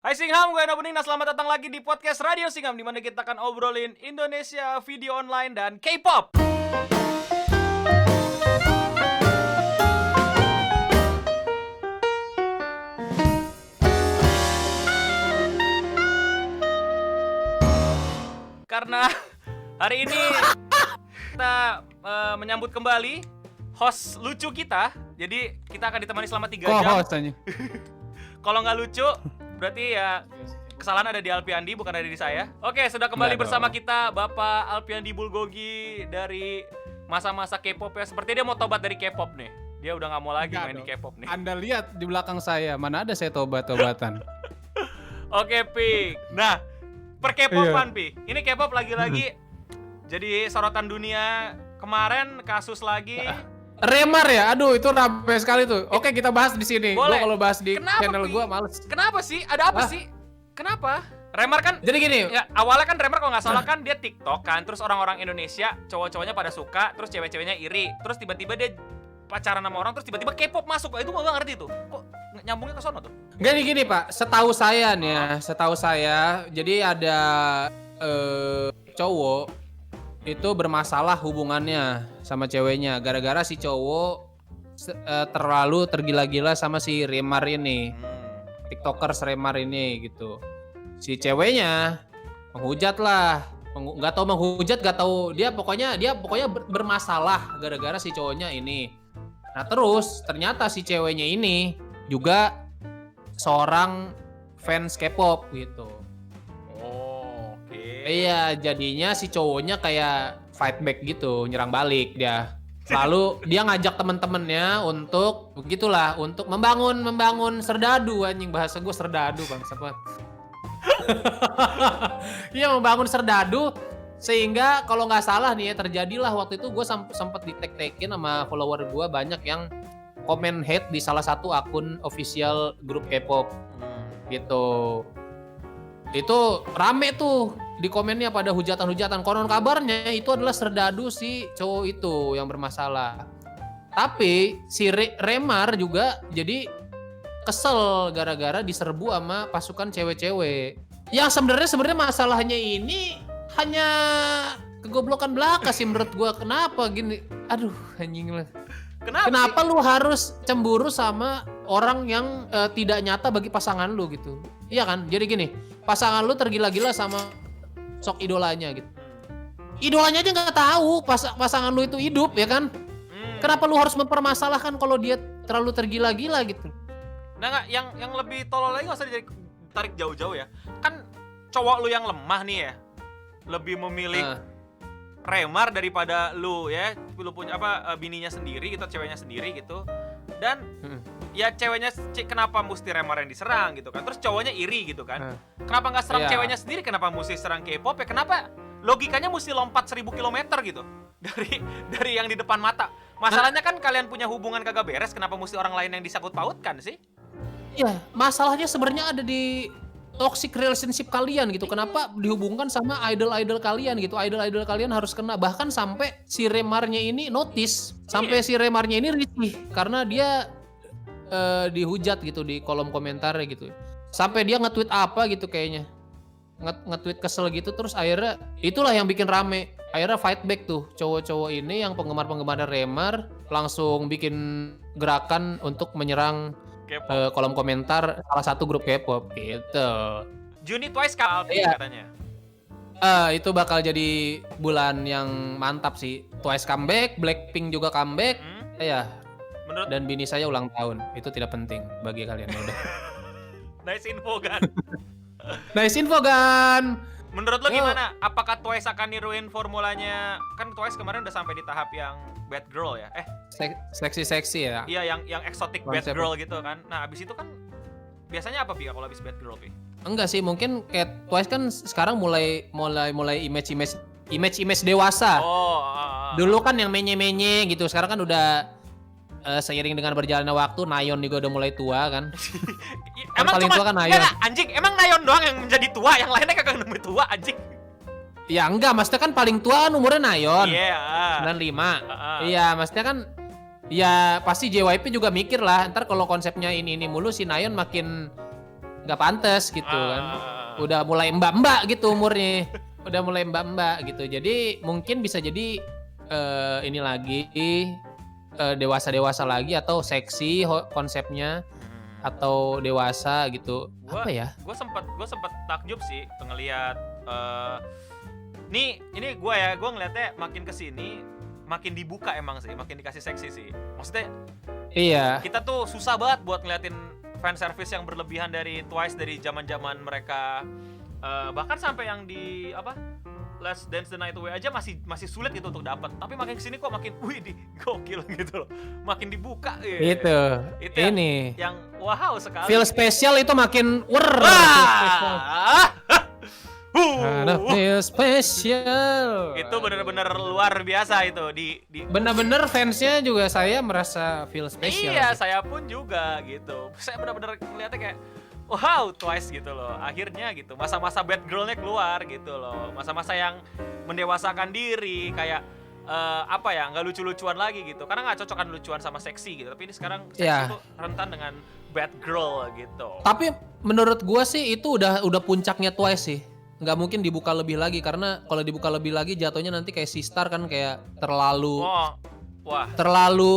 Hai Singham, gue Eno Bening. Nah, selamat datang lagi di podcast Radio Singham, di mana kita akan obrolin Indonesia, video online, dan K-pop. Karena hari ini kita menyambut kembali host lucu kita. Jadi kita akan ditemani selama 3 jam. Host aja. Kalau nggak lucu, berarti ya kesalahan ada di Alpiandi, bukan ada di saya. Oke, sudah kembali bersama kita Bapak Alpiandi Bulgogi dari masa-masa K-pop ya. Seperti dia mau tobat dari K-pop nih. Dia udah nggak mau lagi main di K-pop nih. Anda lihat di belakang saya, mana ada saya tobat-tobatan. Oke, Pi. Nah, per K-popan, Pi. Ini K-pop lagi-lagi jadi sorotan dunia. Kemarin kasus lagi. Remar ya, aduh itu rame sekali tuh. Oke, kita bahas di sini. Gue kalau bahas di channel gue males. Kenapa sih? Ada apa sih? Kenapa? Remar kan? Jadi gini. Ya, awalnya kan Remar kalau nggak salah kan dia TikTok kan, terus orang-orang Indonesia cowok-cowoknya pada suka, terus cewek-ceweknya iri, terus tiba-tiba dia pacaran sama orang, terus tiba-tiba K-pop masuk. Itu gue nggak ngerti tuh. Kok nyambungnya ke sono tuh? Gini Pak, setahu saya nih ya, setahu saya, jadi ada cowok itu bermasalah hubungannya sama ceweknya gara-gara si cowok terlalu tergila-gila sama si Remar ini. TikTokers Remar ini gitu. Si ceweknya menghujat lah. Nggak tahu menghujat, nggak tahu dia pokoknya bermasalah gara-gara si cowoknya ini. Nah, terus ternyata si ceweknya ini juga seorang fans K-pop gitu. Iya, jadinya si cowoknya kayak fight back gitu, nyerang balik dia. Lalu dia ngajak temen-temennya untuk begitulah, untuk membangun serdadu. Anjing, bahasa gue serdadu bangsat banget. Iya, membangun serdadu sehingga kalau nggak salah nih ya, terjadilah waktu itu gue sempet di-tag-tagin sama follower gue banyak yang komen hate di salah satu akun official grup K-pop gitu. Itu rame tuh di komennya pada hujatan-hujatan. Konon kabarnya itu adalah serdadu si cowok itu yang bermasalah. Tapi si Remar juga jadi kesel gara-gara diserbu sama pasukan cewek-cewek. Yang sebenarnya masalahnya ini hanya kegoblokan belaka sih menurut gua. Kenapa gini? Aduh, anjing lah. Kenapa lu harus cemburu sama orang yang tidak nyata bagi pasangan lu gitu? Iya kan? Jadi gini, pasangan lu tergila-gila sama sok idolanya gitu. Idolanya aja nggak tahu pasangan lu itu hidup ya kan? Kenapa lu harus mempermasalahkan kalau dia terlalu tergila-gila gitu? Nah, nggak, yang lebih tolol lagi nggak usah ditarik jauh-jauh ya. Kan cowok lu yang lemah nih ya, lebih memilih Remar daripada lu ya. Lu punya bininya sendiri gitu, ceweknya sendiri gitu. Dan ya ceweknya kenapa mesti Remar yang diserang gitu kan? Terus cowoknya iri gitu kan? Kenapa nggak serang ceweknya sendiri? Kenapa mesti serang K-pop ya? Kenapa logikanya mesti lompat 1000 km gitu dari yang di depan mata? Masalahnya kan kalian punya hubungan kagak beres, kenapa mesti orang lain yang disangkut pautkan sih? Iya, masalahnya sebenarnya ada di toxic relationship kalian gitu. Kenapa dihubungkan sama idol-idol kalian gitu? Idol-idol kalian harus kena, bahkan sampai si Remarnya ini notice, sampai si Remarnya ini risih karena dia dihujat gitu di kolom komentar gitu. Sampai dia nge-tweet apa gitu kayaknya. Nge-tweet kesel gitu, terus akhirnya itulah yang bikin rame. Akhirnya fight back tuh cowok-cowok ini yang penggemar-penggemar Remar langsung bikin gerakan untuk menyerang kolom komentar salah satu grup K-pop gitu. Juni Twice katanya. Itu bakal jadi bulan yang mantap sih. Twice comeback, Blackpink juga comeback. Dan bini saya ulang tahun. Itu tidak penting bagi kalian ya udah. Nice info kan. Nice info kan. Menurut lo gimana? Apakah Twice akan niruin formulanya? Kan Twice kemarin udah sampai di tahap yang bad girl ya? Seksi ya. Iya, yang exotic bad girl gitu kan. Nah, abis itu kan biasanya apa Pi kalau abis bad girl Pi? Enggak sih, mungkin kayak Twice kan sekarang mulai image dewasa. Dulu kan yang menye-menye gitu. Sekarang kan udah seiring dengan berjalannya waktu, Nayeon juga udah mulai tua kan. Emang paling tua kan Nayeon. Anjing, emang Nayeon doang yang menjadi tua, yang lainnya kagak nemu tua anjing. Ya enggak, maksudnya kan paling tua kan umurnya Nayeon. 95. Iya, maksudnya kan ya pasti JYP juga mikir lah, ntar kalau konsepnya ini mulu si Nayeon makin nggak pantas gitu kan. Udah mulai mbak-mbak gitu umurnya. Udah mulai mbak-mbak gitu. Jadi mungkin bisa jadi ini lagi dewasa-dewasa lagi atau seksi konsepnya atau dewasa gitu. Apa ya? Gue sempet takjub sih ngelihat ini gue ngeliatnya makin kesini makin dibuka emang sih, makin dikasih seksi sih. Maksudnya iya. Kita tuh susah banget buat ngeliatin fan service yang berlebihan dari Twice dari zaman-zaman mereka bahkan sampai yang di apa Let's Dance the Night Away aja masih sulit gitu untuk dapat. Tapi makin kesini kok makin wih gokil gitu loh. Makin dibuka Itu ini yang wow sekali. Feel spesial itu makin feel spesial. Itu benar-benar luar biasa itu di benar-benar fansnya juga saya merasa feel spesial. Iya, gitu. Saya pun juga gitu. Saya benar-benar ngeliatnya kayak wow, Twice gitu loh. Akhirnya gitu. Masa-masa bad girl-nya keluar gitu loh. Masa-masa yang mendewasakan diri kayak apa ya, nggak lucu-lucuan lagi gitu. Karena nggak cocok kan lucuan sama seksi gitu. Tapi ini sekarang seksi tuh rentan dengan bad girl gitu. Tapi menurut gua sih itu udah puncaknya Twice sih. Nggak mungkin dibuka lebih lagi karena kalau dibuka lebih lagi jatuhnya nanti kayak Sistar kan kayak terlalu terlalu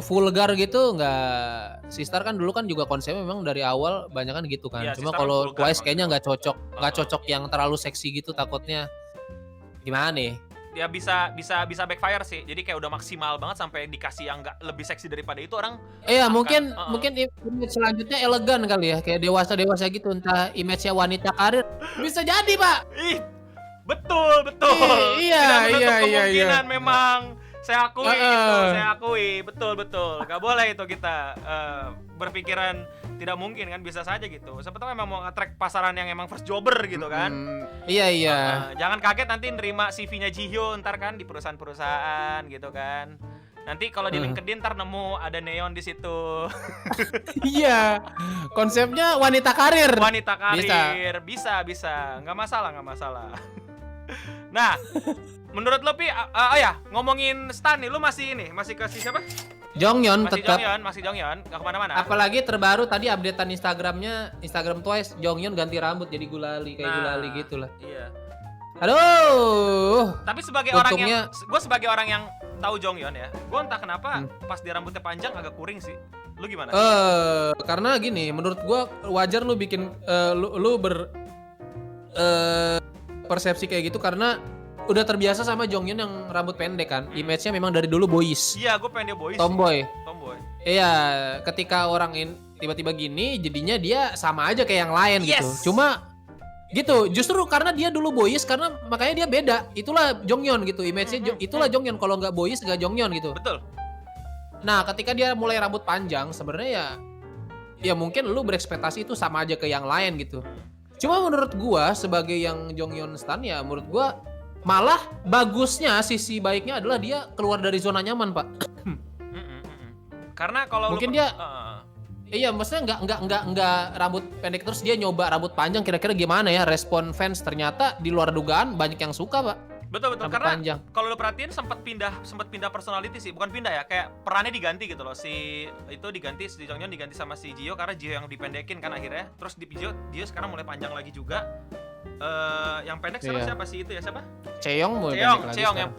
vulgar gitu. Nggak, Sistar kan dulu kan juga konsepnya memang dari awal banyak kan gitu kan. Cuma kalau Twice kayaknya nggak cocok yang terlalu seksi gitu, takutnya gimana nih? Ya bisa backfire sih. Jadi kayak udah maksimal banget sampai dikasih yang nggak lebih seksi daripada itu orang. Iya, mungkin image selanjutnya elegan kali ya, kayak dewasa gitu, entah image-nya wanita karir. Bisa jadi, Pak. Ih, betul. Iya. Kemungkinan memang saya akui, betul. Gak boleh itu kita berpikiran tidak mungkin kan, bisa saja gitu. Sebetulnya memang mau nge-track pasaran yang emang first jobber gitu kan. Iya. Jangan kaget nanti nerima CV-nya Jihyo ntar kan di perusahaan gitu kan. Nanti kalau di LinkedIn ntar nemu ada neon di situ. Iya. Konsepnya wanita karir. Bisa. Nggak masalah. Nah, menurut lo Pi, ngomongin Stan nih, lu masih ke siapa? Jonghyun tetap. Masih Jonghyun, nggak kemana-mana. Apalagi terbaru tadi updatean Instagram Twice, Jonghyun ganti rambut jadi gulali gitu lah. Iya. Aduh. Tapi sebagai orang yang tahu Jonghyun ya, gue entah kenapa pas dia rambutnya panjang agak kuring sih. Lu gimana? Karena gini, menurut gue wajar lu bikin lu persepsi kayak gitu karena udah terbiasa sama Jonghyun yang rambut pendek kan. Image-nya memang dari dulu boys. Iya, gue pengen dia boys. Tomboy. Iya, ketika orang tiba-tiba gini jadinya dia sama aja kayak yang lain gitu. Cuma gitu, justru karena dia dulu boys karena makanya dia beda. Itulah Jonghyun gitu. Image-nya itulah Jonghyun, kalau nggak boys nggak Jonghyun gitu. Betul. Nah, ketika dia mulai rambut panjang sebenarnya ya mungkin lu berekspektasi itu sama aja ke yang lain gitu. Cuma menurut gua sebagai yang Jonghyun stan ya menurut gua malah bagusnya, sisi baiknya adalah dia keluar dari zona nyaman, Pak. Karena kalau mungkin dia iya, maksudnya nggak rambut pendek terus dia nyoba rambut panjang, kira-kira gimana ya respon fans? Ternyata di luar dugaan banyak yang suka, Pak. Betul karena kalau lu perhatiin sempat pindah personality sih, bukan pindah ya, kayak perannya diganti gitu loh. Si Jonghyun diganti sama si Jihyo karena Jihyo yang dipendekin kan akhirnya. Terus di Jihyo sekarang mulai panjang lagi juga. Yang pendek sekarang siapa sih itu ya, siapa? Cheong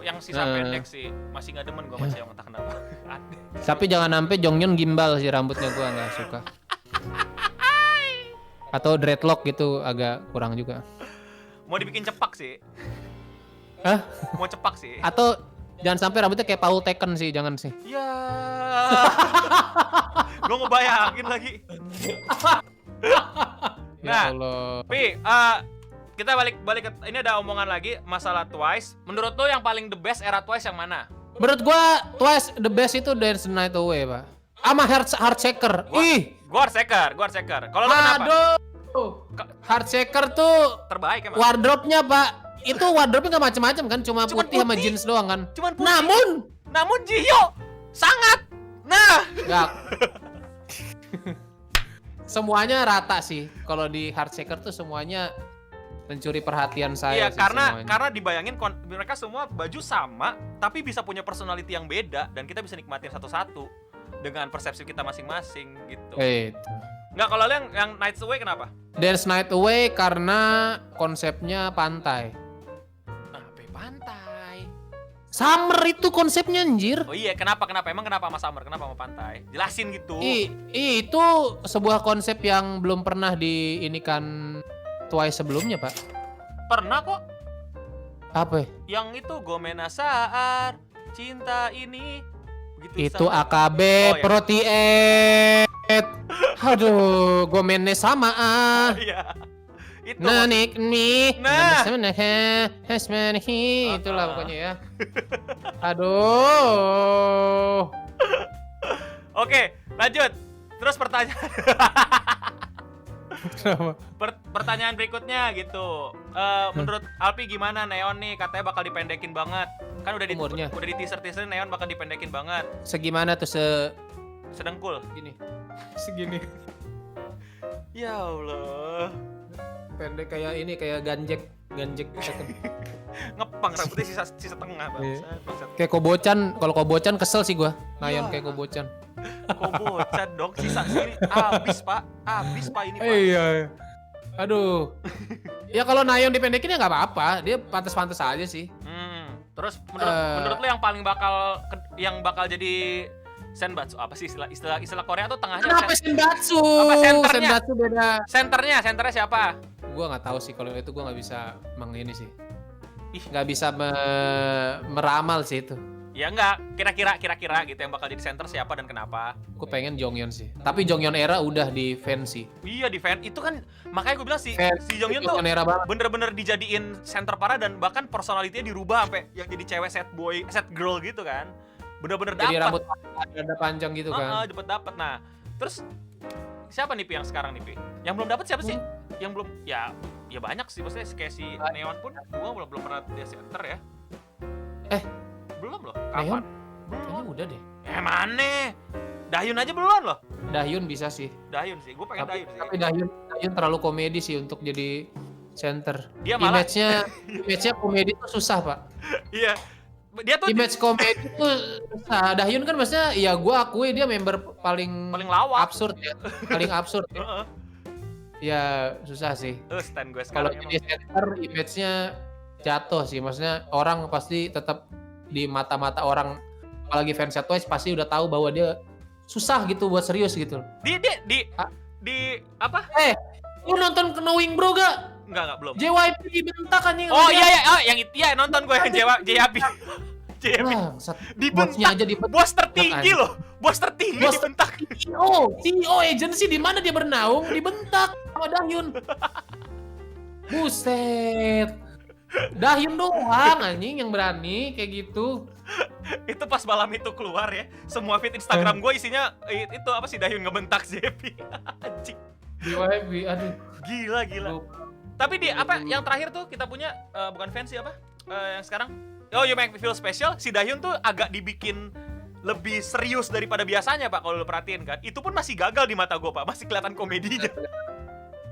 yang sisa pendek sih. Masih nggak demen gue sama Cheong, entah kenapa. Tapi jangan sampai Jonghyun gimbal sih rambutnya, gue nggak suka. Atau dreadlock gitu agak kurang juga. Mau dibikin cepak sih. Hah? Mau cepak sih. Atau jangan sampai rambutnya kayak Paul Taken sih, jangan sih. Ya. Gue ngebayangin lagi. Nah, Pi, kita balik ke ini, ada omongan lagi masalah Twice. Menurut lo yang paling the best era Twice yang mana? Menurut gua Twice the best itu Dance the Night Away, Pak. Sama Heartshakers. Gua Heartshakers. Kalau lo kenapa? Aduh. Heartshakers tuh terbaik emang. Wardrobe-nya, Pak. Itu wardrobe-nya nggak macam-macam kan, cuma putih sama jeans doang kan. Cuman putih. Namun Jihyo sangat. Enggak. Semuanya rata sih. Kalau di Heartshakers tuh semuanya mencuri perhatian saya. Iya, karena dibayangin mereka semua baju sama, tapi bisa punya personality yang beda dan kita bisa nikmatin satu-satu dengan persepsi kita masing-masing gitu. Nggak, kalau lu yang Nights Away kenapa? Dance Night Away karena konsepnya pantai. Apa pantai? Summer itu konsepnya anjir. Oh iya, kenapa? Emang kenapa sama summer? Kenapa sama pantai? Jelasin gitu. Itu sebuah konsep yang belum pernah diinikan Twice sebelumnya, Pak. Pernah kok. Apa? Yang itu Gomena Saat Cinta Ini. Begitu Itu sama. AKB Oh, iya. Protiet. Aduh, gomennya sama ah. Iya. Itu. Nanik nih. Nah. Itulah pokoknya ya. Aduh. Oke, lanjut. Terus pertanyaan pertanyaan berikutnya gitu. Menurut Alpi gimana Neon nih? Katanya bakal dipendekin banget. Kan udah Umurnya. udah di teaser Neon bakal dipendekin banget. Segimana tuh Sedengkul. segini. Segini. Ya Allah. Pendek kayak ini, kayak ganjek Ngepang rambutnya sisa tengah Iya. bangsat. kayak kobocan. Kalau kobocan kesel sih gua. Nayon Ya. kayak kobocan. Kobocan dong, sisa sini habis Pak ini Pak. Iya. Aduh. Ya kalau Nayon dipendekin ya nggak apa-apa. Dia pantas-pantas aja sih. Terus menurut lu yang bakal jadi senbatsu apa sih istilah Korea tuh tengahnya? Kenapa Senbatsu? Apa senternya? Senbatsu beda. Senternya siapa? Gua nggak tahu sih, kalau itu gua nggak bisa ini sih. Ih. Nggak bisa meramal sih itu. Ya enggak, kira-kira gitu yang bakal jadi center siapa dan kenapa? Gue pengen Jonghyun sih. Tapi Jonghyun era udah di fans sih. Iya di fan itu kan makanya gue bilang si Jonghyun tuh Jonghyun era banget. bener-bener dijadiin center parah dan bahkan personalitinya dirubah sampai yang jadi cewek set girl gitu kan. Bener-bener Jadi dapat. rambut ada panjang gitu kan. Dapat. Nah, terus siapa nih Pi yang sekarang nih Pi? Yang belum dapat siapa sih? Yang belum ya banyak sih, maksudnya kayak si Neon pun gua belum pernah dia center ya. Belum loh. Neon? Kapan? Belum. Kayaknya udah deh. Mana? Dahyun aja belum loh. Dahyun bisa sih. Dahyun sih, gue pengen Dahyun sih. Tapi Dahyun terlalu komedi sih untuk jadi center. Dia malah Image-nya komedi tuh susah, Pak. iya. Dia tuh Image komedi tuh susah. Dahyun kan maksudnya ya gua akui dia member paling lawak. absurd ya. Paling absurd ya. Heeh. Ya susah sih. Stand gue Kalau sekarang jadi center image-nya jatuh sih. Maksudnya orang pasti tetap di mata-mata orang, apalagi fans Twice pasti udah tahu bahwa dia susah gitu buat serius gitu. Di apa? Lu nonton Knowing Bro gak? Enggak belum. JYP dibentak anjing. Oh iya, yang itu ya nonton gue yang JYP. Bosnya aja dibentak. Bos tertinggi loh. Bos tertinggi dibentak. CEO agency di mana dia bernaung dibentak sama Dahyun. Buset. Dahyun doang anjing yang berani kayak gitu. Itu pas malam itu keluar ya, semua feed Instagram gue isinya itu apa sih Dahyun ngebentak JYP. Anjing. JYP, aduh. Gila. Tapi di apa yang terakhir tuh kita punya bukan fans sih apa? Yang sekarang You Make Me Feel Special, si Dahyun tuh agak dibikin lebih serius daripada biasanya Pak kalau lu perhatiin kan. Itu pun masih gagal di mata gue Pak, masih kelihatan komedinya.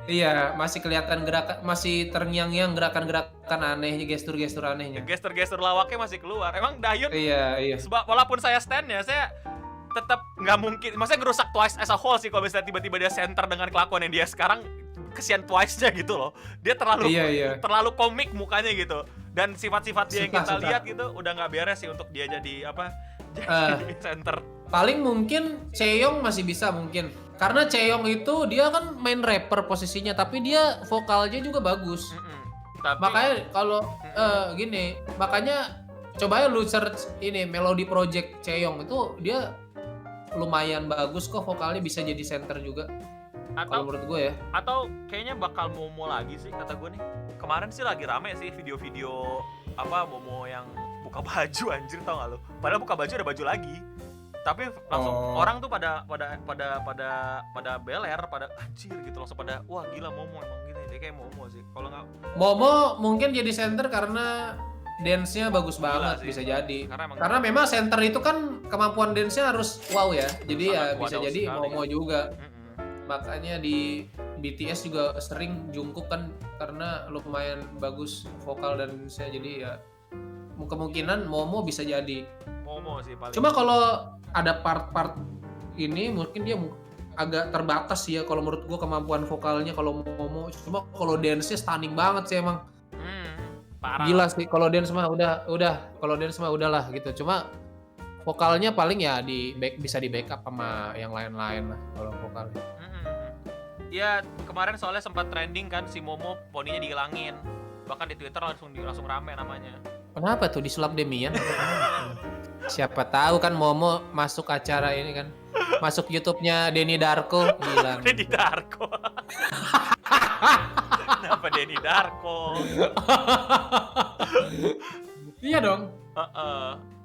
Iya, masih kelihatan gerakan, masih terngiang-ngiang gerakan-gerakan anehnya, gestur-gestur anehnya. Gestur-gestur lawaknya masih keluar. Emang Dahyun Iya. Sebab walaupun saya stand-nya, saya tetap nggak mungkin, maksudnya ngerusak Twice as a whole sih kalau misalnya tiba-tiba dia center dengan kelakuan yang dia sekarang. Kesian Twice-nya gitu loh. Dia terlalu komik mukanya gitu. Dan sifat-sifat dia yang kita lihat gitu udah nggak beres sih untuk dia jadi apa? Jadi center. Paling mungkin Chaeyoung masih bisa mungkin. Karena Chaeyoung itu dia kan main rapper posisinya, tapi dia vokalnya juga bagus. Makanya kalau gini, makanya coba ya lu search ini Melody Project Chaeyoung itu dia lumayan bagus kok vokalnya, bisa jadi center juga. Kalau menurut gue ya. Atau kayaknya bakal Momo lagi sih kata gue nih. Kemarin sih lagi rame sih video-video apa Momo yang buka baju anjir, tau gak lu? Padahal buka baju ada baju lagi. Tapi langsung orang tuh pada beler, pada anjir gitu, langsung pada wah gila Momo emang gini, dia kayak Momo sih. Kalau nggak Momo mungkin jadi center karena dance-nya bagus banget sih. Bisa jadi. Karena memang center itu kan kemampuan dance-nya harus wow ya. Jadi ya bisa jadi sekali. Momo juga. Makanya di BTS juga sering Jungkook kan karena lumayan bagus vokal dan dance-nya, jadi ya kemungkinan Momo bisa jadi. Momo sih paling. Cuma kalau ada part-part ini mungkin dia agak terbatas sih ya kalau menurut gua kemampuan vokalnya kalau Momo. Cuma kalau dance-nya stunning banget sih emang. Parah. Gila sih kalau dance mah kalau dance mah udahlah gitu. Cuma vokalnya paling ya bisa di backup sama yang lain-lain lah kalau vokalnya. Ya kemarin soalnya sempat trending kan si Momo poninya dihilangin. Bahkan di Twitter langsung rame namanya. Kenapa tuh disulap Demian? Siapa tahu kan Momo masuk acara ini kan. Masuk YouTube-nya Denny Darko hilang. Denny Darko. Kenapa Denny Darko? Iya dong.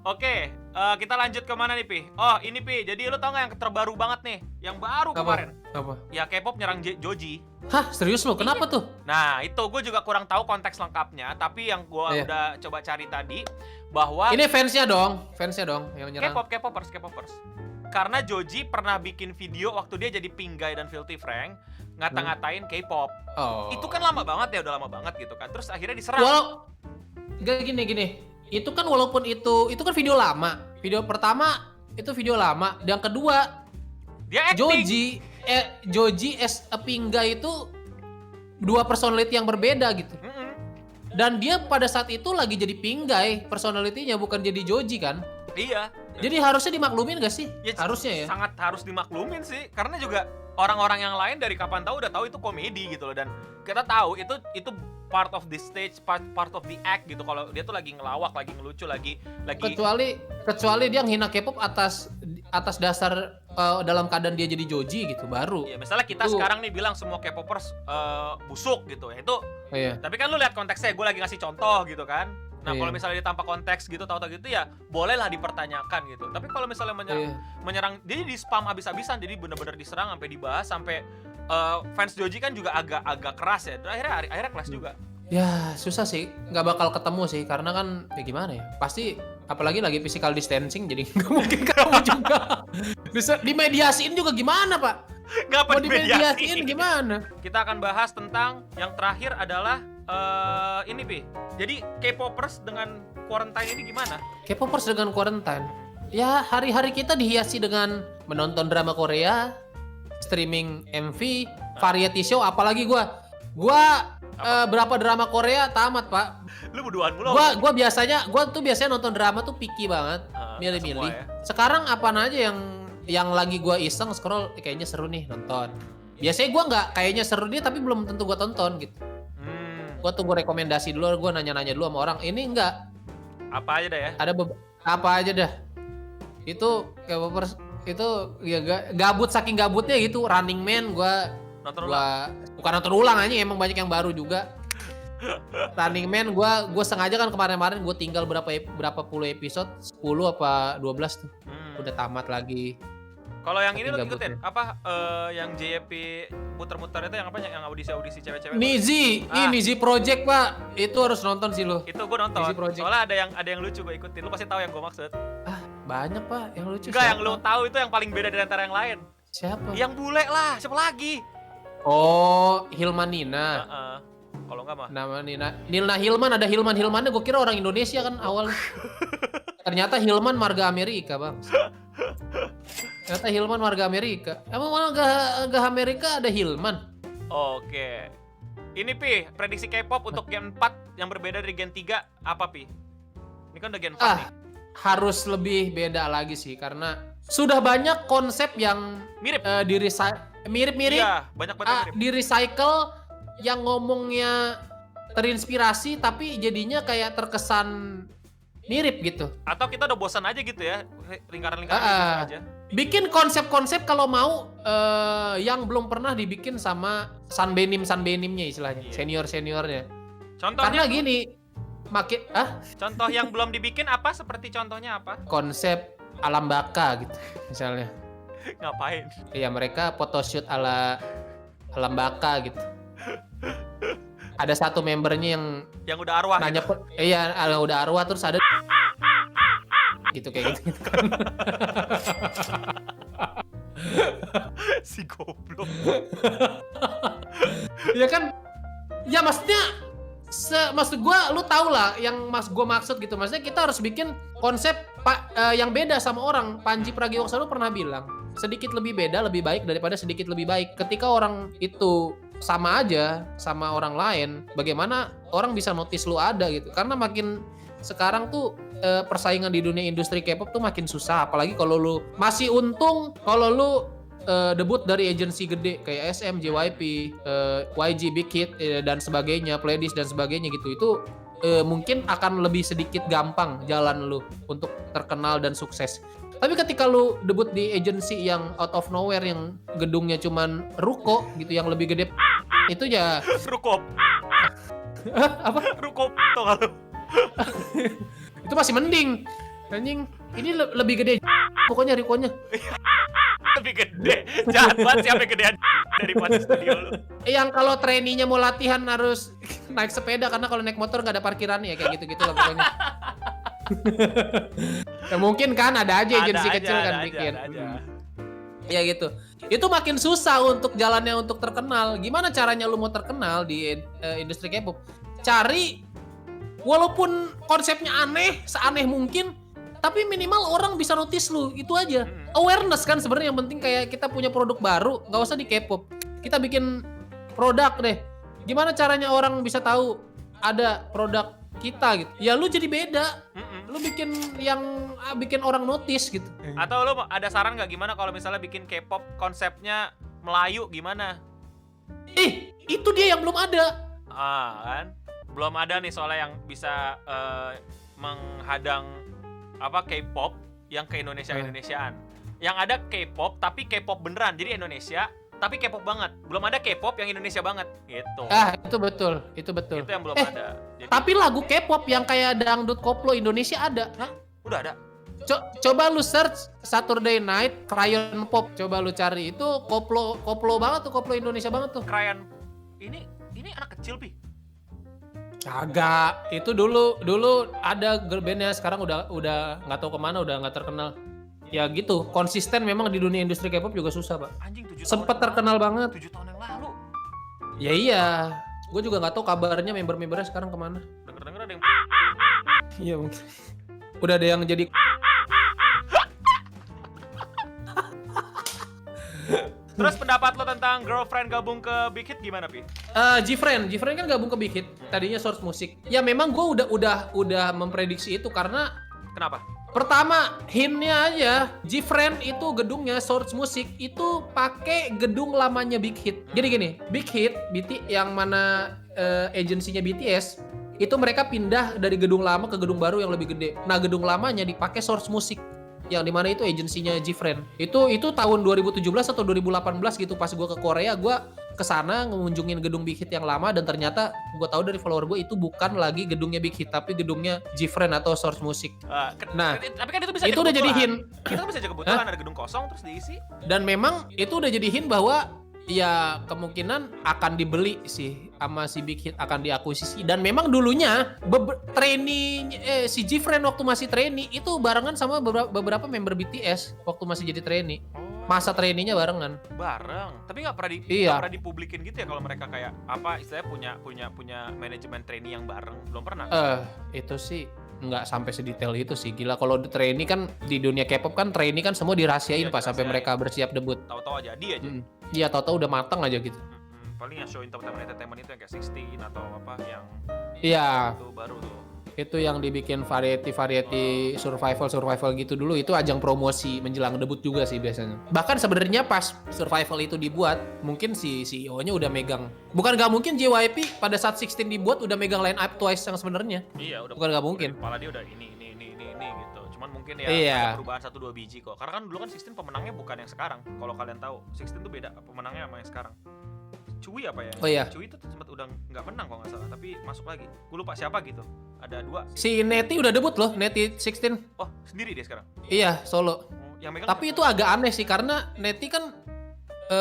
Oke, kita lanjut ke mana nih, Pi? Oh, ini Pi. Jadi lu tau gak yang terbaru banget nih? Yang baru kemarin. Apa? Ya K-pop nyerang Joji. Hah, serius lu? Kenapa tuh? Nah, itu gue juga kurang tahu konteks lengkapnya, tapi yang gue udah coba cari tadi bahwa ini fansnya dong yang nyerang. K-popers. Karena Joji pernah bikin video waktu dia jadi Pinggay dan Filthy Frank ngata-ngatain K-pop. Oh. Itu kan lama banget ya, udah lama banget gitu kan. Terus akhirnya diserang. Gini. Itu kan walaupun itu kan video lama. Video pertama itu video lama. Yang kedua dia acting. Joji as a Pinggay itu dua personality yang berbeda gitu. Dan dia pada saat itu lagi jadi Pinggay personality-nya, bukan jadi Joji kan? Iya. Jadi harusnya dimaklumin gak sih? Ya, harusnya ya. Sangat harus dimaklumin sih, karena juga orang-orang yang lain dari kapan tahu udah tahu itu komedi gitu loh, dan kita tahu itu part of the stage, part of the act gitu. Kalau dia tuh lagi ngelawak, lagi ngelucu, lagi kecuali dia menghina K-pop atas dasar dalam keadaan dia jadi Joji gitu baru. Ya misalnya kita sekarang nih bilang semua K-popers busuk gitu ya itu. Iya. Tapi kan lu lihat konteksnya, gue lagi ngasih contoh gitu kan. Nah kalau misalnya dia tanpa konteks gitu, tahu-tahu gitu ya bolehlah dipertanyakan gitu. Tapi kalau misalnya menyerang, dia di spam habis-habisan, jadi bener-bener diserang sampai dibahas sampai fans Joji kan juga agak keras ya. Dan akhirnya kelas juga. Ya susah sih, nggak bakal ketemu sih karena kan ya gimana ya, pasti apalagi lagi physical distancing jadi nggak mungkin ketemu juga. Bisa dimediasiin juga gimana Pak? Mau dimediasiin gimana? Kita akan bahas tentang yang terakhir adalah ini Pi. Jadi K-popers dengan quarantine ini gimana? K-popers dengan quarantine, ya hari-hari kita dihiasi dengan menonton drama Korea, streaming MV, variety show, apalagi gua berapa drama Korea tamat Pak. Lu berduaan mulu. Gua tuh biasanya nonton drama tuh picky banget, milih-milih. Ya. Sekarang apaan aja yang lagi gua iseng scroll kayaknya seru nih nonton. Biasanya gua nggak kayaknya seru nih tapi belum tentu gua tonton gitu. Gua tunggu rekomendasi dulu, gua nanya-nanya dulu sama orang. Ini enggak. Apa aja dah ya? Apa aja dah. Itu K-popers itu ya gabut, saking gabutnya gitu. Running Man bukan nonton ulang aja, emang banyak yang baru juga. Running Man gue sengaja kan kemarin gue tinggal berapa puluh episode, 10 apa 12 tuh. Udah tamat lagi. Kalau yang ini lu ngikutin apa yang JYP muter-muter itu yang apa, yang audisi cewek-cewek? Nizi Project Pak. Itu harus nonton sih lo. Itu gue nonton. Soalnya ada yang lucu gue ikutin. Lu pasti tahu yang gue maksud. Banyak Pak yang lucu. Enggak, yang lu tahu itu yang paling beda dari antara yang lain. Siapa? Yang bule lah, siapa lagi? Oh, Hilman Nina. Kalau enggak mah. Nama Nilna Hilman, ada Hilmannya, gue kira orang Indonesia kan awal. Ternyata Hilman marga Amerika, Bang. Ternyata Hilman marga Amerika. Emang mana gak Amerika ada Hilman? Oke. Ini Pi, prediksi K-pop untuk Gen 4 yang berbeda dari Gen 3 apa Pi? Ini kan udah Gen 4 nih. Harus lebih beda lagi sih karena sudah banyak konsep yang mirip. Mirip. Iya, banyak banget mirip. Di recycle yang ngomongnya terinspirasi tapi jadinya kayak terkesan mirip gitu. Atau kita udah bosan aja gitu ya, lingkaran-lingkaran aja. Bikin konsep-konsep kalau mau yang belum pernah dibikin sama Sunbenimnya istilahnya, senior-seniornya. Contohnya? Karena gini, contoh yang belum dibikin apa? Seperti contohnya apa? Konsep alam baka gitu misalnya. Ngapain? Iya, mereka photoshoot ala alam baka gitu. Ada satu membernya yang udah arwah nanya gitu. Iya, udah arwah terus ada gitu kayak gitu kan. Si goblok. Ya kan? Ya maksudnya maksud gua lu tau lah yang gua maksud gitu. Maksudnya kita harus bikin konsep yang beda sama orang. Panji Pragiwaksono pernah bilang, sedikit lebih beda, lebih baik daripada sedikit lebih baik. Ketika orang itu sama aja sama orang lain, bagaimana orang bisa notice lu ada gitu? Karena makin sekarang tuh persaingan di dunia industri K-pop tuh makin susah. Apalagi kalau lu masih untung kalau lu debut dari agensi gede kayak SM, JYP, YG, Big Hit dan sebagainya, Pledis dan sebagainya gitu. Itu mungkin akan lebih sedikit gampang jalan lu untuk terkenal dan sukses. Tapi ketika lu debut di agensi yang out of nowhere yang gedungnya cuman ruko gitu yang lebih gede itu ya Ruko. apa? Ruko tau gak lu? Itu masih mending. Anjing, ini lebih gede pokoknya rikonya. Lebih gede. Jahat banget sih sampai gedean daripada studio lu. Yang kalau trainee-nya mau latihan harus naik sepeda karena kalau naik motor nggak ada parkirannya ya kayak gitu-gitu lah pokoknya. Ya mungkin kan ada aja agensi kecil kan bikin. Ya gitu. Itu makin susah untuk jalannya untuk terkenal. Gimana caranya lu mau terkenal di industri K-pop? Cari walaupun konsepnya aneh, seaneh mungkin, tapi minimal orang bisa notice lu, itu aja. Awareness kan sebenarnya yang penting, kayak kita punya produk baru, nggak usah di K-pop. Kita bikin produk deh. Gimana caranya orang bisa tahu ada produk kita gitu? Ya lu jadi beda. Lu bikin yang bikin orang notice gitu. Atau lu ada saran nggak gimana kalau misalnya bikin K-pop konsepnya Melayu gimana? Itu dia yang belum ada. Kan? Belum ada nih soalnya yang bisa menghadang K-pop yang ke Indonesiaan. Yang ada K-pop tapi K-pop beneran, jadi Indonesia tapi K-pop banget. Belum ada K-pop yang Indonesia banget gitu. Itu betul. Itu yang belum ada. Jadi, tapi lagu K-pop yang kayak dangdut koplo Indonesia ada. Hah? Udah ada. Coba lu search Saturday Night Crayon Pop, coba lu cari, itu koplo banget tuh, koplo Indonesia banget tuh. Crayon ini anak kecil Pi. Kagak, itu dulu ada girl bandnya, sekarang udah nggak tahu kemana, udah nggak terkenal. Ya gitu, konsisten memang di dunia industri K-pop juga susah, Pak. Anjing 7 tahun. Sempet terkenal banget. 7 tahun yang lalu. Ya iya, gue juga nggak tahu kabarnya member-membernya sekarang kemana. Denger-denger ada yang Iya mungkin. Udah ada yang jadi. Terus pendapat lo tentang girlfriend gabung ke Big Hit gimana, Pi? Gfriend kan gabung ke Big Hit. Tadinya Source Music. Ya memang gue udah memprediksi itu karena Kenapa? pertama hintnya aja, Gfriend itu gedungnya Source Music itu pakai gedung lamanya Big Hit. Jadi gini, Big Hit yang mana agensinya BTS itu mereka pindah dari gedung lama ke gedung baru yang lebih gede. Nah gedung lamanya dipakai Source Music, yang dimana itu agensinya Gfriend. Itu tahun 2017 atau 2018 gitu, pas gue ke Korea, gue kesana ngunjungin gedung Big Hit yang lama, dan ternyata gue tahu dari follower gue itu bukan lagi gedungnya Big Hit tapi gedungnya Gfriend atau Source Music. Nah, tapi kan itu bisa itu udah jadi hint. Kita bisa aja kebetulan ada gedung kosong terus diisi. Dan memang itu udah jadi hint bahwa ya kemungkinan akan dibeli sih sama si Big Hit, akan diakuisisi. Dan memang dulunya si Gfriend waktu masih trainee itu barengan sama beberapa member BTS waktu masih jadi trainee. Masa trainee-nya barengan. Tapi nggak pernah Iya. dipublikin gitu ya kalau mereka kayak istilahnya punya manajemen trainee yang bareng, belum pernah. Itu sih nggak sampai sedetail itu sih. Gila, kalau di trainee kan di dunia K-pop kan trainee kan semua dirahasiain pas sampai mereka bersiap debut. Tahu-tahu aja dia aja. Iya, tahu-tahu udah matang aja gitu. Paling yang show entertainment itu yang kayak 16 atau apa yang Iya. itu baru tuh. Itu yang dibikin variety survival gitu dulu, itu ajang promosi menjelang debut juga sih biasanya. Bahkan sebenarnya pas survival itu dibuat, mungkin si CEO-nya udah megang. Bukan gak mungkin JYP pada saat 16 dibuat udah megang line up Twice yang sebenarnya. Iya, udah. Bukan gak mungkin. Kepala dia udah ini gitu. Cuman mungkin ya ada perubahan 1-2 biji kok. Karena kan dulu kan 16 pemenangnya bukan yang sekarang. Kalau kalian tahu, 16 tuh beda pemenangnya sama yang sekarang. Cui apa ya? Oh iya. Cui itu sempat udah nggak menang kalau nggak salah, tapi masuk lagi. Gue lupa siapa gitu. Ada 2. Si Neti udah debut loh, Neti 16. Oh, sendiri dia sekarang? Iya, solo. Yang megang tapi itu agak aneh sih, karena Neti kan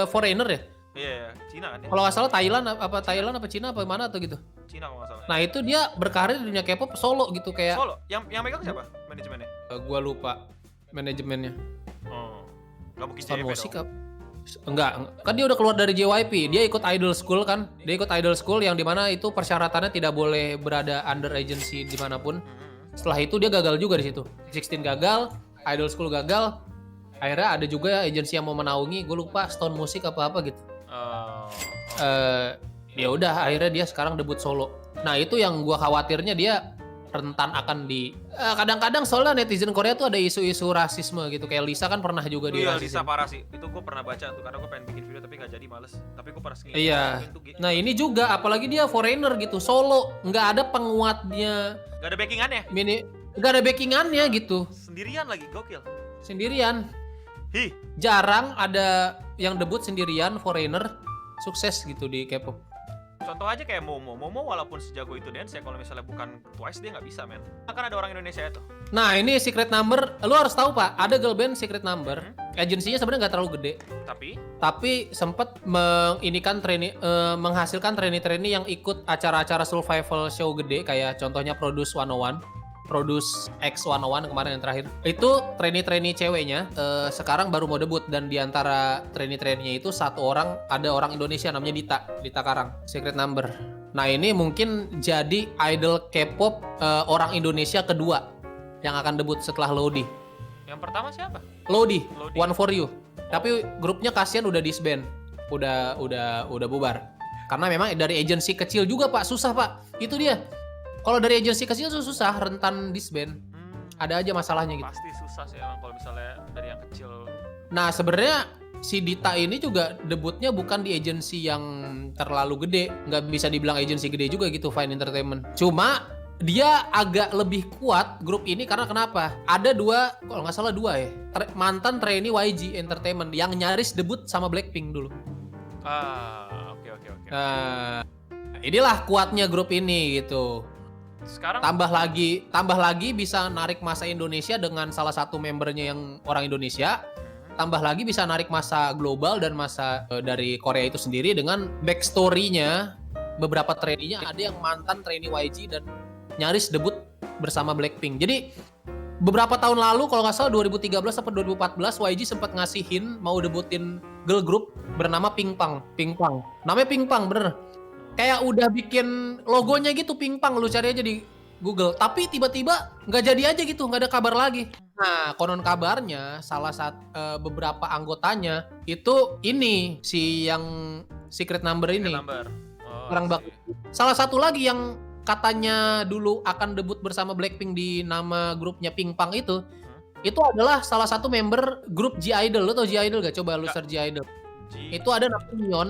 foreigner ya. Iya, Cina kan ya? Kalau nggak salah Thailand apa Cina apa mana atau gitu. Cina kalau nggak salah. Nah itu dia berkarir di dunia K-pop solo gitu kayak. Solo? Yang megang siapa manajemennya? Gua lupa manajemennya. Oh, nggak mungkin Sound JYP Music dong. Enggak, kan dia udah keluar dari JYP, dia ikut Idol School kan, dia ikut Idol School yang dimana itu persyaratannya tidak boleh berada under agency dimanapun. Setelah itu dia gagal juga di situ, 16 gagal, Idol School gagal, Akhirnya ada juga agensi yang mau menaungi, gue lupa Stone Music apa gitu. Oh. Ya udah akhirnya dia sekarang debut solo. Nah itu yang gue khawatirnya dia rentan akan kadang-kadang soalnya netizen Korea tuh ada isu-isu rasisme gitu, kayak Lisa kan pernah juga Iya, dirasisin. Lisa parah sih. Itu gue pernah baca tuh karena gue pengen bikin video tapi nggak jadi, males. Tapi gue pernah ngikutin. Iya. Nah ini juga apalagi dia foreigner gitu, solo, nggak ada penguatnya, Gak ada backingannya. nggak ada backingannya gitu, Sendirian lagi, gokil. sendirian. Hi. Jarang ada yang debut sendirian foreigner sukses gitu di K-pop. Contoh aja kayak Momo walaupun sejago itu dance ya, kalau misalnya bukan Twice dia nggak bisa, men. Kan ada orang Indonesia itu. Nah ini Secret Number, lu harus tahu Pak, ada girl band Secret Number, agensinya sebenarnya nggak terlalu gede, tapi sempat menghasilkan trainee-trainee yang ikut acara-acara survival show gede kayak contohnya Produce 101, Produce X101 kemarin yang terakhir. Itu trainee-trainee ceweknya sekarang baru mau debut, dan diantara trainee-trainee itu ada orang Indonesia namanya Dita Karang, Secret Number. Nah ini mungkin jadi idol K-pop orang Indonesia kedua yang akan debut setelah Lodi. Yang pertama siapa? Lodi. One for You. Tapi grupnya kasihan udah disband, udah bubar. Karena memang dari agensi kecil juga Pak, susah Pak. Itu dia. Kalau dari agensi kecil tuh susah, rentan disband. Ada aja masalahnya gitu. Pasti susah sih emang kalau misalnya dari yang kecil. Nah sebenarnya si Dita ini juga debutnya bukan di agensi yang terlalu gede, nggak bisa dibilang agensi gede juga gitu, Fine Entertainment. Cuma dia agak lebih kuat grup ini karena kenapa? Ada kalau nggak salah dua ya, mantan trainee YG Entertainment yang nyaris debut sama Blackpink dulu. Oke. Inilah kuatnya grup ini gitu. Sekarang Tambah lagi bisa narik masa Indonesia dengan salah satu membernya yang orang Indonesia. Tambah lagi bisa narik masa global dan masa dari Korea itu sendiri dengan backstory-nya. Beberapa trainee-nya ada yang mantan trainee YG dan nyaris debut bersama Blackpink. Jadi beberapa tahun lalu kalau nggak salah 2013 atau 2014 YG sempat ngasihin mau debutin girl group bernama Pinkfang. Namanya Pinkfang bener. Kayak udah bikin logonya gitu Pinkfang, lu cari aja di Google. Tapi tiba-tiba nggak jadi aja gitu, nggak ada kabar lagi. Nah konon kabarnya salah satu beberapa anggotanya itu ini si yang Secret Number ini. Orang salah satu lagi yang katanya dulu akan debut bersama Blackpink di nama grupnya Pinkfang itu adalah salah satu member grup G-Idol. Lo tau G-Idol gak? Coba lu search G-Idol. Itu ada namanya Mion.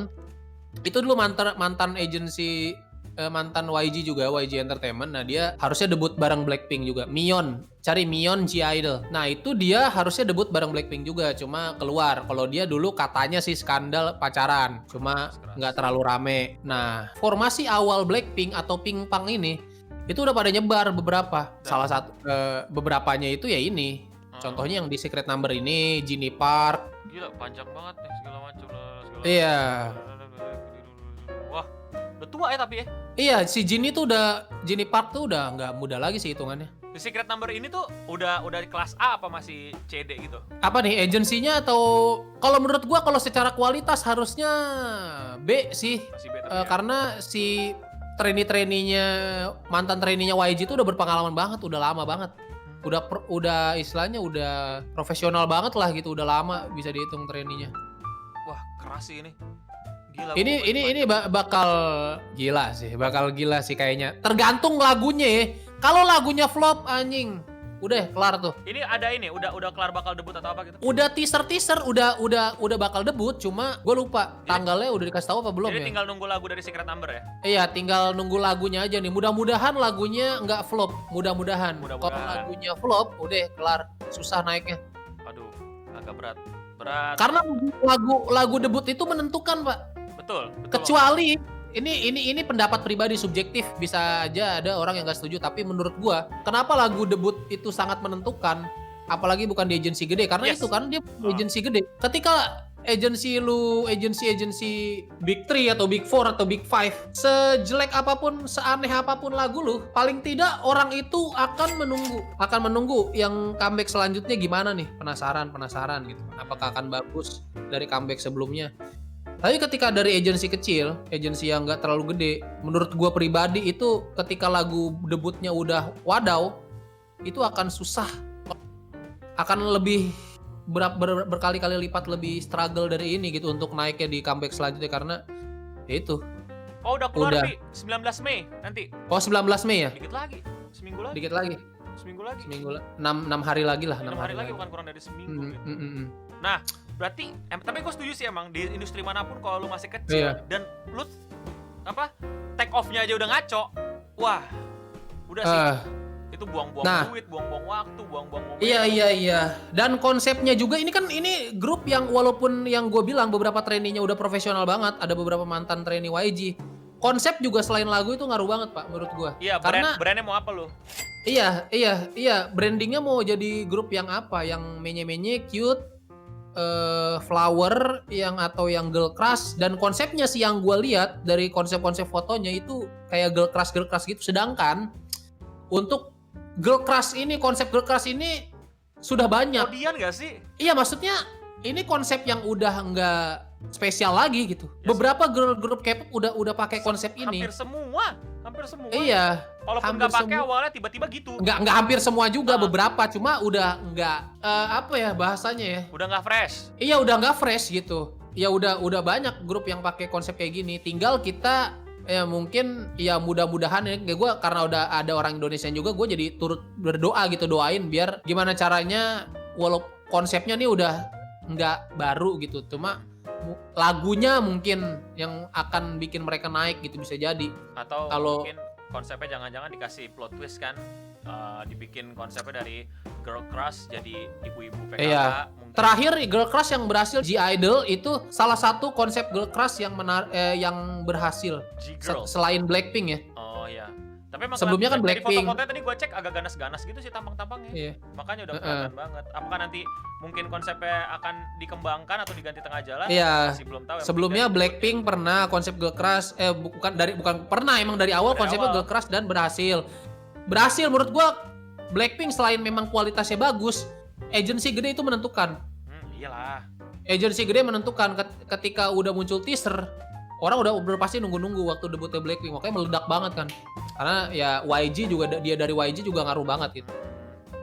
Itu dulu mantan agensi mantan YG juga, YG Entertainment. Nah dia harusnya debut bareng Blackpink juga. Mion, cari Mion G-Idol. Nah itu dia harusnya debut bareng Blackpink juga, cuma keluar. Kalau dia dulu katanya sih skandal pacaran, cuma nggak terlalu rame. Nah formasi awal Blackpink atau Pinkfang ini itu udah pada nyebar beberapa. Salah satu beberapanya itu ya ini. Contohnya yang di Secret Number ini, Jinny Park. Gila panjang banget nih segala macam. Iya. Wah, udah tua ya tapi ya. Iya, si Jinny Park tuh udah nggak muda lagi sih hitungannya. The Secret Number ini tuh udah di kelas A apa masih CD gitu? Apa nih agensinya atau kalau menurut gua kalau secara kualitas harusnya B sih. Masih B Karena si mantan trainee-nya YG itu udah berpengalaman banget, udah lama banget. Udah istilahnya udah profesional banget lah gitu, udah lama bisa dihitung trainee-nya. Wah, keras sih ini. Gila, ini bakal gila sih kayaknya. Tergantung lagunya ya. Kalau lagunya flop anjing, udah kelar tuh. Ini ada udah kelar bakal debut atau apa gitu? Udah teaser udah bakal debut, cuma gue lupa tanggalnya udah dikasih tahu apa belum ya. Jadi tinggal nunggu lagu dari Secret Number ya? Iya, tinggal nunggu lagunya aja nih. Mudah-mudahan lagunya nggak flop. Mudah-mudahan. Kalau lagunya flop, udah kelar, susah naiknya. Aduh, agak berat. Karena lagu debut itu menentukan, Pak. Betul. Kecuali ini pendapat pribadi subjektif, bisa aja ada orang yang nggak setuju, tapi menurut gua kenapa lagu debut itu sangat menentukan, apalagi bukan di agensi gede, karena itu kan dia agensi gede. Ketika agensi Big 3 atau Big 4 atau Big 5, sejelek apapun, seaneh apapun lagu lu, paling tidak orang itu akan menunggu yang comeback selanjutnya gimana nih, penasaran gitu, apakah akan bagus dari comeback sebelumnya. Tapi ketika dari agensi kecil, agensi yang nggak terlalu gede, menurut gue pribadi itu ketika lagu debutnya udah wadaw, itu akan susah, akan lebih berkali-kali lipat lebih struggle dari ini gitu untuk naiknya di comeback selanjutnya karena ya itu. Oh udah keluar Udah. Pi, 19 Mei nanti. Oh 19 Mei ya? Dikit lagi, seminggu lagi. Dikit lagi. Seminggu lagi. 6 hari lagi lah. 6 hari lagi bukan kurang dari seminggu gitu. Nah, berarti tapi gue setuju sih emang di industri manapun kalau lu masih kecil Iya. dan lu take off-nya aja udah ngaco. Wah, udah sih. Itu buang-buang duit, buang-buang waktu, buang-buang momen. Iya. Dan konsepnya juga ini grup yang walaupun yang gue bilang beberapa trainee-nya udah profesional banget, ada beberapa mantan trainee YG. Konsep juga selain lagu itu ngaruh banget Pak menurut gue. Iya, karena brandnya mau apa lu? Iya. Brandingnya mau jadi grup yang apa? Yang menye-menye, cute, flower, atau yang girl crush. Dan konsepnya sih yang gue lihat dari konsep-konsep fotonya itu kayak girl crush gitu. Sedangkan untuk konsep girl crush ini sudah banyak. Kodian gak sih? Iya, maksudnya ini konsep yang udah nggak spesial lagi gitu. Yes. Beberapa grup K-pop udah pakai konsep ini. Hampir semua. Iya. Walaupun nggak pakai awalnya tiba-tiba gitu. Nggak hampir semua juga, beberapa cuma udah nggak bahasanya ya. Udah nggak fresh. Iya, udah nggak fresh gitu. Ya udah banyak grup yang pakai konsep kayak gini. Tinggal kita ya mungkin ya mudah-mudahan ya gue karena udah ada orang Indonesia juga, gue jadi turut berdoa gitu, doain biar gimana caranya walaupun konsepnya nih udah nggak baru gitu, cuma lagunya mungkin yang akan bikin mereka naik gitu, bisa jadi. Atau mungkin konsepnya jangan-jangan dikasih plot twist kan, dibikin konsepnya dari girl crush jadi ibu-ibu PKK. Iya. Mungkin. Terakhir girl crush yang berhasil G-Idol itu salah satu konsep girl crush yang berhasil selain Blackpink ya. Oh iya. Tapi emang sebelumnya kan Blackpink. Foto-fotonya tadi gue cek agak ganas-ganas gitu sih tampang-tampangnya. Iya. Makanya udah kelihatan banget. Apakah nanti mungkin konsepnya akan dikembangkan atau diganti tengah jalan? Iya. Masih belum tahu. Sebelumnya Blackpink pernah konsep girl crush, emang dari awal konsepnya girl crush dan berhasil. Berhasil menurut gue. Blackpink selain memang kualitasnya bagus, agensi gede itu menentukan. Iyalah. Agensi gede menentukan ketika udah muncul teaser, orang udah pasti nunggu-nunggu waktu debutnya Blackpink, makanya meledak banget kan. Karena ya YG juga, dia dari YG juga ngaruh banget gitu.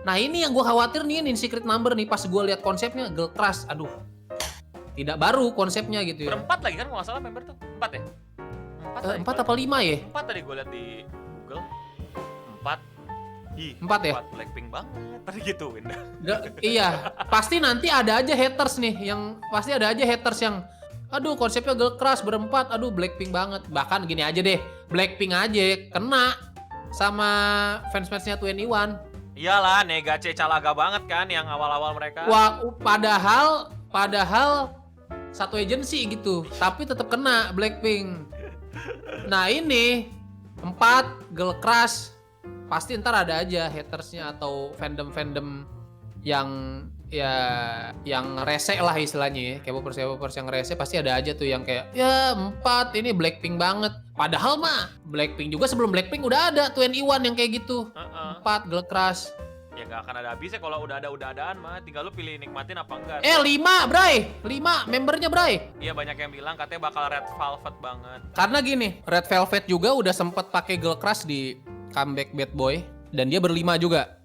Nah ini yang gue khawatir nih, ini Secret Number nih, pas gue lihat konsepnya girl crush, aduh, tidak baru konsepnya gitu ya. Berempat lagi kan kalau nggak salah member tuh, 4 ya? 4 apa 5 ya? 4 tadi gue lihat di Google. 4. 4 ya? 4 Blackpink banget tadi gituin. Iya, pasti nanti ada aja haters nih, pasti ada aja haters yang aduh konsepnya girl crush berempat, aduh Blackpink banget. Bahkan gini aja deh, Blackpink aja kena sama fans-fansnya 21. Iyalah, Negace Calaga banget kan yang awal-awal mereka. Wah, padahal satu agensi gitu, tapi tetap kena Blackpink. Nah ini 4 girl crush, pasti ntar ada aja hatersnya atau fandom yang rese lah istilahnya ya. K-popers yang rese pasti ada aja tuh yang kayak ya 4 ini Blackpink banget. Padahal mah Blackpink juga sebelum Blackpink udah ada 21 yang kayak gitu. 4 girl crush. Ya gak akan ada habisnya kalau udah ada-adaan mah. Tinggal lu pilih nikmatin apa enggak. 5 Bray, 5 membernya Bray. Iya banyak yang bilang katanya bakal Red Velvet banget. Karena gini, Red Velvet juga udah sempet pakai girl crush di Comeback Bad Boy dan dia berlima juga.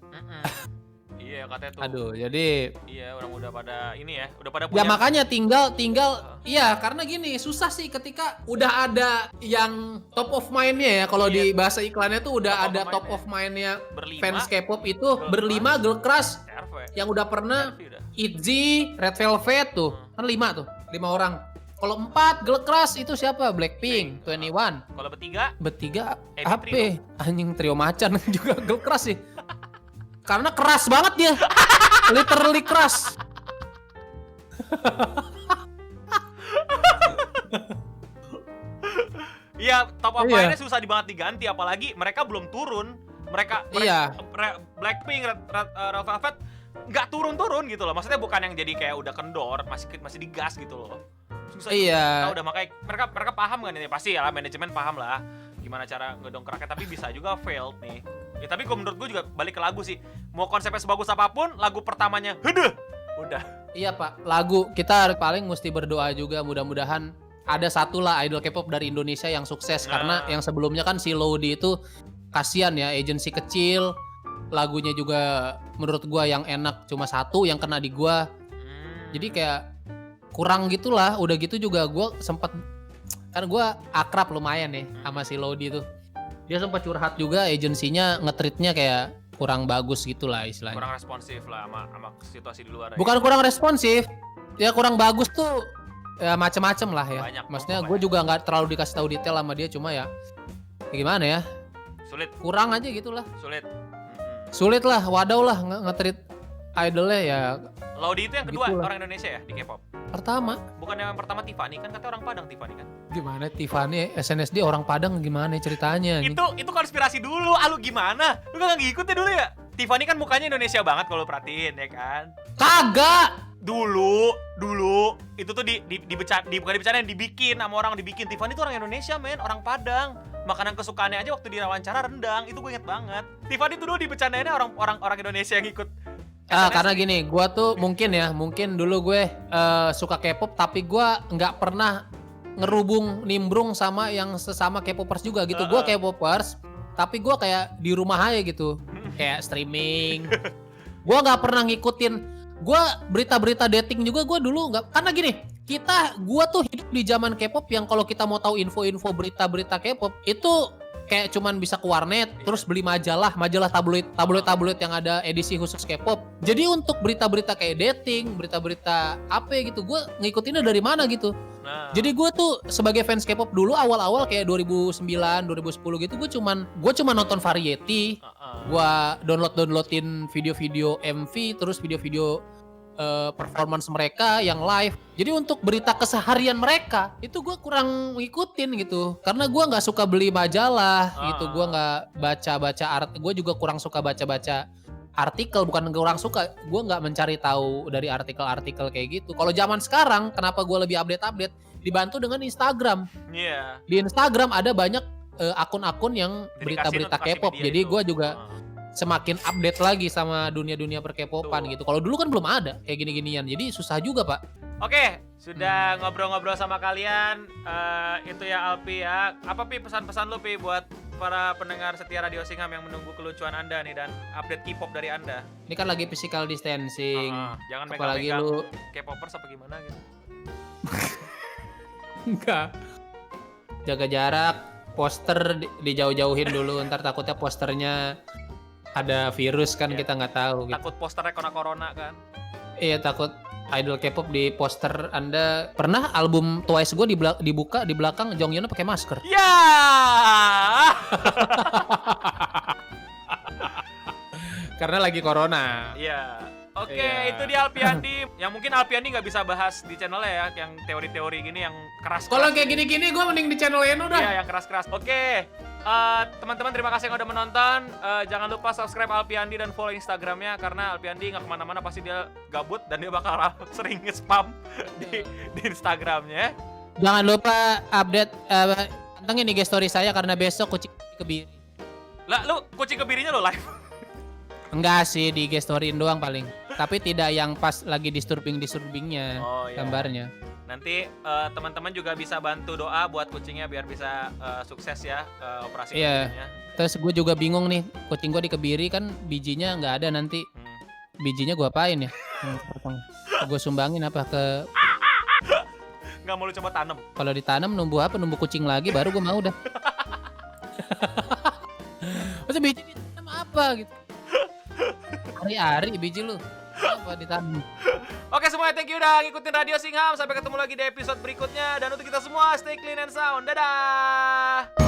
Iya katanya tuh. Aduh, jadi iya orang udah pada ini ya, udah pada ya punya. makanya tinggal iya karena gini susah sih ketika udah ada yang top of mind-nya ya, kalau di bahasa iklannya tuh udah ada top of mind-nya fans K-pop itu berlima girl crush yang udah pernah ITZY, Red Velvet tuh kan 5 tuh, 5 orang. Kalau 4 girl crush itu siapa? Blackpink, 21. Kalau bertiga apa? Anjing trio macan juga girl crush sih. Karena keras banget dia. Literally keras. Iya, top of mind-nya susah banget diganti, apalagi mereka belum turun. Mereka Blackpink, Red Velvet nggak turun-turun gitu loh. Maksudnya bukan yang jadi kayak udah kendor, masih digas gitu loh. Susah. Nah, udah makanya mereka paham kan ini, pasti ya manajemen paham lah gimana cara ngedongkraknya, tapi bisa juga failed nih. Ya tapi menurut gue juga balik ke lagu sih. Mau konsepnya sebagus apapun, lagu pertamanya udah. Iya Pak, lagu kita paling mesti berdoa juga mudah-mudahan ada satu lah idol K-pop dari Indonesia yang sukses. Karena yang sebelumnya kan si Lowdy itu kasihan ya, agensi kecil, lagunya juga menurut gua yang enak cuma satu yang kena di gua. Jadi kayak kurang gitulah. Udah gitu juga gue sempet, kan gue akrab lumayan nih sama si Lodi tuh. Dia sempat curhat juga agensinya nge-treatnya kayak kurang bagus gitulah istilahnya. Kurang responsif lah sama situasi di luar. Bukan kurang responsif, ya kurang bagus tuh ya macem-macem lah ya. Banyak, maksudnya banyak. gue juga nggak terlalu dikasih tahu detail sama dia, cuma ya gimana ya, Sulit. kurang aja gitulah. Sulit. Sulit lah, wadaw lah nge-treat idolnya ya. Lodi itu yang kedua Gitulah. orang Indonesia ya di K-pop. Pertama, Bukan yang pertama Tiffany kan, kata orang Padang Tiffany kan. gimana Tiffany SNSD orang Padang gimana ceritanya? Itu konspirasi dulu. Lu gimana? Lu gak ngikut ya dulu ya? Tiffany kan mukanya Indonesia banget kalau lu perhatiin ya kan. Kagak. Dulu itu tuh bukan dibicarain, dibikin sama orang, dibikin. Tiffany tuh orang Indonesia, men, orang Padang. Makanan kesukaannya aja waktu diwawancara rendang, itu gue inget banget. Tiffany tuh dulu dibicarainnya orang Indonesia yang ikut. Karena gini, gua tuh mungkin dulu gue suka K-pop, tapi gua nggak pernah nimbrung sama yang sesama K-popers juga gitu. Gua K-popers, tapi gua kayak di rumah aja gitu, kayak streaming. Gua nggak pernah ngikutin. Gua berita-berita dating juga gua dulu nggak, karena gini, gua tuh hidup di zaman K-pop yang kalau kita mau tahu info-info berita-berita K-pop itu kayak cuman bisa ke warnet, terus beli majalah tabloid yang ada edisi khusus K-pop. Jadi untuk berita-berita kayak dating, berita-berita apa gitu, gue ngikutinnya dari mana gitu. Nah. Jadi gue tuh sebagai fans K-pop dulu awal-awal kayak 2009, 2010 gitu, gue cuma nonton variety, gue downloadin video-video MV, terus video-video performance mereka yang live. Jadi untuk berita keseharian mereka itu gue kurang ngikutin gitu, karena gue nggak suka beli majalah gitu. Gue nggak baca gue juga kurang suka baca artikel. Bukan kurang suka, gue nggak mencari tahu dari artikel kayak gitu. Kalau zaman sekarang kenapa gue lebih update dibantu dengan Instagram. Iya. Di Instagram ada banyak akun-akun yang Dedikasi berita-berita untuk kasih K-pop. media Jadi itu. gue juga semakin update lagi sama dunia per-K-popan gitu. Kalau dulu kan belum ada kayak gini-ginian, jadi susah juga, Pak. Oke, sudah ngobrol-ngobrol sama kalian. Itu ya Alpi ya. Apa Pi pesan-pesan lu Pi buat para pendengar setia Radio Singham yang menunggu kelucuan Anda nih dan update K-pop dari Anda? Ini kan lagi physical distancing. Jangan Apalagi megang-megang lu K-popers apa gimana gitu. enggak. Jaga jarak, poster dijauh-jauhin dulu, ntar takutnya posternya ada virus kan, kita nggak tahu gitu. Takut posternya kena corona kan. Iya, takut idol K-pop di poster Anda. Pernah album Twice gue dibuka di belakang Jonghyun pakai masker. Ya. Karena lagi corona. Iya. Oke, Iya. itu dia Alpiandi. Yang mungkin Alpiandi nggak bisa bahas di channelnya ya, yang teori-teori gini yang keras. Kalau kayak gini-gini gue mending di channel Eno dah. Iya, yang keras-keras. Oke. Teman-teman terima kasih yang udah menonton. Jangan lupa subscribe Alpiandi dan follow Instagramnya, karena Alpiandi nggak kemana-mana, pasti dia gabut dan dia bakal sering nge-spam di Instagramnya. Jangan lupa update pantengin IG story saya karena besok kucing kebiri. Lah, lu kucing kebirinya lo live? Enggak sih, di IG storyin doang paling. Tapi tidak yang pas lagi disturbingnya Oh, iya. gambarnya. Nanti teman-teman juga bisa bantu doa buat kucingnya biar bisa sukses ya operasi Iya. kucingnya. Terus gue juga bingung nih, kucing gue dikebiri kan bijinya nggak ada nanti. Bijinya gue apain ya? Gue sumbangin apa ke? Nggak mau lu coba tanam? Kalau ditanam numbuh apa? Numbuh kucing lagi baru gue mau dah. Maksudnya biji ditanam apa gitu? Hari-hari biji lu apa ditanam? Oke semuanya, thank you udah ngikutin Radio Singham. Sampai ketemu lagi di episode berikutnya. Dan untuk kita semua, stay clean and sound. Dadah!